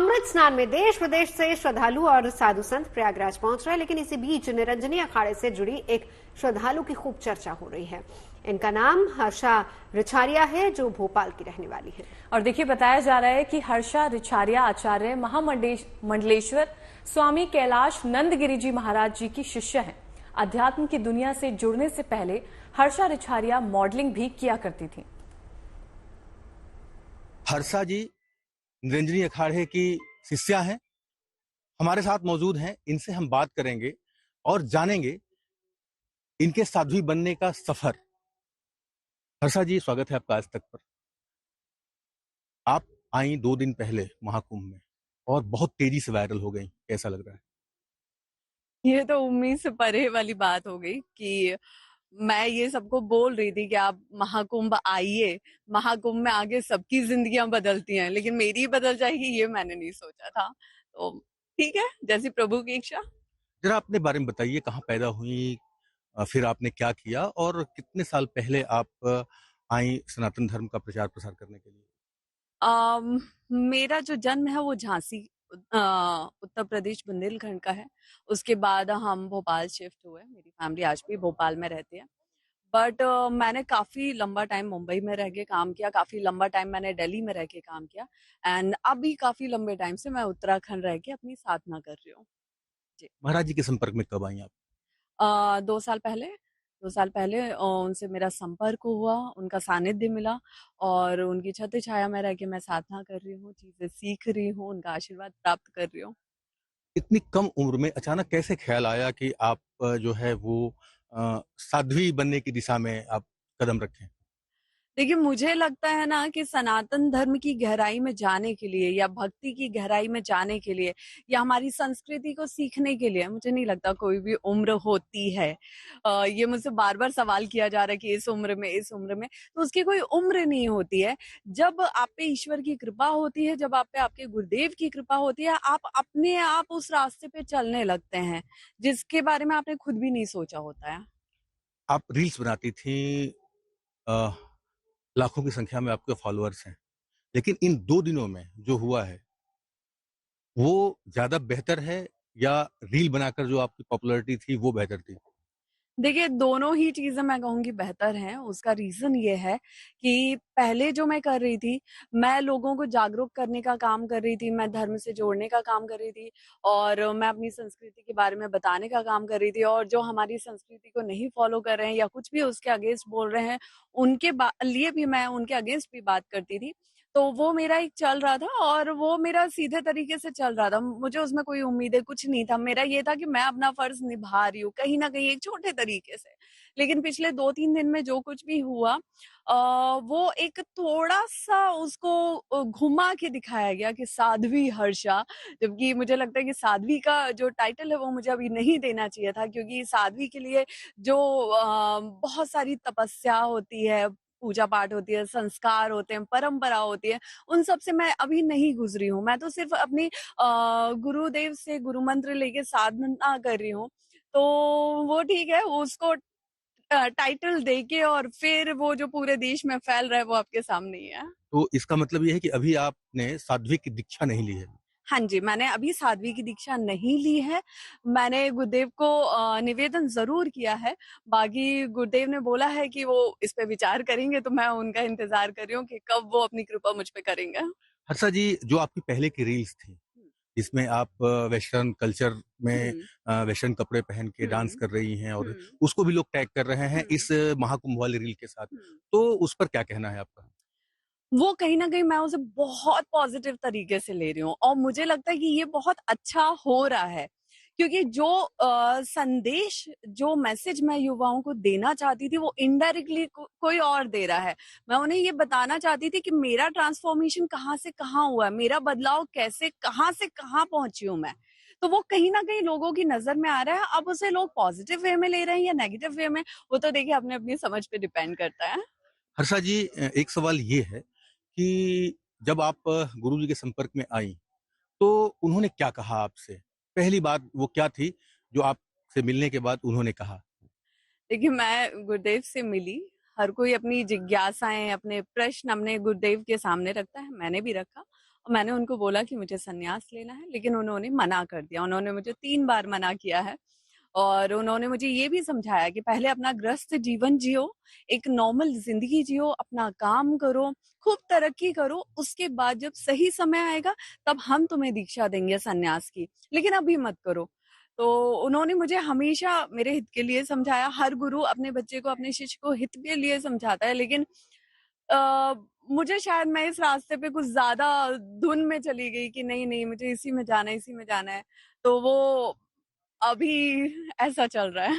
अमृत स्नान में देश विदेश से श्रद्धालु और साधु संत प्रयागराज पहुंच रहे हैं, लेकिन इसी बीच निरंजनी अखाड़े से जुड़ी एक श्रद्धालु की खूब चर्चा हो रही है। इनका नाम हर्षा रिछारिया है, जो भोपाल की रहने वाली है। और देखिए, बताया जा रहा है कि हर्षा रिछारिया आचार्य महामंडलेश्वर स्वामी कैलाश नंदगिरी जी महाराज जी की शिष्य हैं। अध्यात्म की दुनिया से जुड़ने से पहले हर्षा रिछारिया मॉडलिंग भी किया करती थी। हर्षा जी निरंजनी अखाड़े की शिष्या हैं, हमारे साथ मौजूद हैं। इनसे हम बात करेंगे और जानेंगे इनके साध्वी बनने का सफर। हर्षा जी, स्वागत है आपका आज तक पर। आप आई 2 दिन पहले महाकुंभ में और बहुत तेजी से वायरल हो गई, कैसा लग रहा है? ये तो उम्मीद से परे वाली बात हो गई कि मैं ये सबको बोल रही थी कि आप महाकुंभ आइए, महाकुंभ में आगे सबकी जिंदगियां बदलती हैं, लेकिन मेरी बदल जाएगी ये मैंने नहीं सोचा था। तो ठीक है, जैसी प्रभु की इच्छा। जरा अपने बारे में बताइए, कहाँ पैदा हुई, फिर आपने क्या किया और कितने साल पहले आप आई सनातन धर्म का प्रचार प्रसार करने के लिए? मेरा जो जन्म है वो झांसी उत्तर प्रदेश बुंदेलखंड का है। उसके बाद हम भोपाल शिफ्ट हुए। मेरी फैमिली आज भी भोपाल में रहती है, बट मैंने काफी लंबा टाइम मुंबई में रह के काम किया, काफी लंबा टाइम मैंने दिल्ली में रह के काम किया, एंड अभी काफी लंबे टाइम से मैं उत्तराखंड रह के अपनी साधना कर रही हूँ। जी। महाराज जी के संपर्क में कब आई आप? 2 साल पहले उनसे मेरा संपर्क हुआ, उनका सानिध्य मिला और उनकी छत्र छाया में रह के मैं साधना कर रही हूँ, चीजें सीख रही हूँ, उनका आशीर्वाद प्राप्त कर रही हूँ। इतनी कम उम्र में अचानक कैसे ख्याल आया कि आप जो है वो साध्वी बनने की दिशा में आप कदम रखें? देखिए, मुझे लगता है ना कि सनातन धर्म की गहराई में जाने के लिए या भक्ति की गहराई में जाने के लिए या हमारी संस्कृति को सीखने के लिए मुझे नहीं लगता कोई भी उम्र होती है। ये मुझसे बार बार सवाल किया जा रहा है कि इस उम्र में, तो उसकी कोई उम्र नहीं होती है। जब आप पे ईश्वर की कृपा होती है, जब आप पे आपके गुरुदेव की कृपा होती है, आप अपने आप उस रास्ते पे चलने लगते हैं जिसके बारे में आपने खुद भी नहीं सोचा होता है। आप रील्स बनाती थी, लाखों की संख्या में आपके फॉलोअर्स हैं, लेकिन इन 2 दिनों में जो हुआ है वो ज्यादा बेहतर है या रील बनाकर जो आपकी पॉपुलैरिटी थी वो बेहतर थी? देखिए, दोनों ही चीजें मैं कहूँगी बेहतर हैं। उसका रीजन ये है कि पहले जो मैं कर रही थी, मैं लोगों को जागरूक करने का काम कर रही थी, मैं धर्म से जोड़ने का काम कर रही थी और मैं अपनी संस्कृति के बारे में बताने का काम कर रही थी। और जो हमारी संस्कृति को नहीं फॉलो कर रहे हैं या कुछ भी उसके अगेंस्ट बोल रहे हैं, उनके लिए भी मैं उनके अगेंस्ट भी बात करती थी। तो वो मेरा एक चल रहा था और वो मेरा सीधे तरीके से चल रहा था। मुझे उसमें कोई उम्मीदें कुछ नहीं था। मेरा ये था कि मैं अपना फर्ज निभा रही हूँ कहीं ना कहीं एक छोटे तरीके से। लेकिन पिछले 2-3 दिन में जो कुछ भी हुआ, वो एक थोड़ा सा उसको घुमा के दिखाया गया कि साध्वी हर्षा, जबकि मुझे लगता है कि साध्वी का जो टाइटल है वो मुझे अभी नहीं देना चाहिए था, क्योंकि साध्वी के लिए जो बहुत सारी तपस्या होती है, पूजा पाठ होती है, संस्कार होते हैं, परंपरा होती है, उन सब से मैं अभी नहीं गुजरी हूँ। मैं तो सिर्फ अपनी गुरुदेव से गुरु मंत्र लेके साधना कर रही हूँ। तो वो ठीक है, उसको टाइटल देके और फिर वो जो पूरे देश में फैल रहा है वो आपके सामने ही है। तो इसका मतलब ये है कि अभी आपने साध्वी की दीक्षा नहीं ली है? हाँ जी, मैंने अभी साध्वी की दीक्षा नहीं ली है। मैंने गुरुदेव को निवेदन जरूर किया है। बाकी गुरुदेव ने बोला है कि वो इस पे विचार करेंगे, तो मैं उनका इंतजार कर रही हूँ कि कब वो अपनी कृपा मुझ पे करेंगे। हर्षा जी, जो आपकी पहले की रील्स थी जिसमें आप वेस्टर्न कल्चर में वेस्टर्न कपड़े पहन के डांस कर रही हैं और उसको भी लोग टैग कर रहे हैं इस महाकुंभ वाली रील के साथ, तो उस पर क्या कहना है आपका? वो कहीं ना कहीं मैं उसे बहुत पॉजिटिव तरीके से ले रही हूँ और मुझे लगता है कि ये बहुत अच्छा हो रहा है, क्योंकि जो संदेश, जो मैसेज मैं युवाओं को देना चाहती थी वो इनडायरेक्टली कोई और दे रहा है। मैं उन्हें ये बताना चाहती थी कि मेरा ट्रांसफॉर्मेशन कहाँ से कहाँ हुआ है, मेरा बदलाव कैसे कहाँ से कहाँ पहुंची हूँ मैं। तो वो कहीं ना कहीं लोगों की नजर में आ रहा है। अब उसे लोग पॉजिटिव वे में ले रहे हैं या नेगेटिव वे में, वो तो देखिए अपने अपनी समझ पे डिपेंड करता है। हर्षा जी, एक सवाल ये है कि जब आप गुरु जी के संपर्क में आई तो उन्होंने क्या कहा आपसे? पहली बात वो क्या थी जो आपसे मिलने के बाद उन्होंने कहा? देखिए, मैं गुरुदेव से मिली। हर कोई अपनी जिज्ञासाएं, अपने प्रश्न अपने गुरुदेव के सामने रखता है, मैंने भी रखा। मैंने उनको बोला कि मुझे संन्यास लेना है, लेकिन उन्होंने मना कर दिया। उन्होंने मुझे 3 बार मना किया है और उन्होंने मुझे ये भी समझाया कि पहले अपना गृहस्थ जीवन जियो, एक नॉर्मल ज़िंदगी जियो, अपना काम करो, खूब तरक्की करो, उसके बाद जब सही समय आएगा तब हम तुम्हें दीक्षा देंगे संन्यास की, लेकिन अभी मत करो। तो उन्होंने मुझे हमेशा मेरे हित के लिए समझाया। हर गुरु अपने बच्चे को, अपने शिष्य को हित के लिए समझाता है, लेकिन मुझे शायद मैं इस रास्ते पे कुछ ज़्यादा धुन में चली गई कि नहीं, मुझे इसी में जाना है, इसी में जाना है। तो वो अभी ऐसा चल रहा है।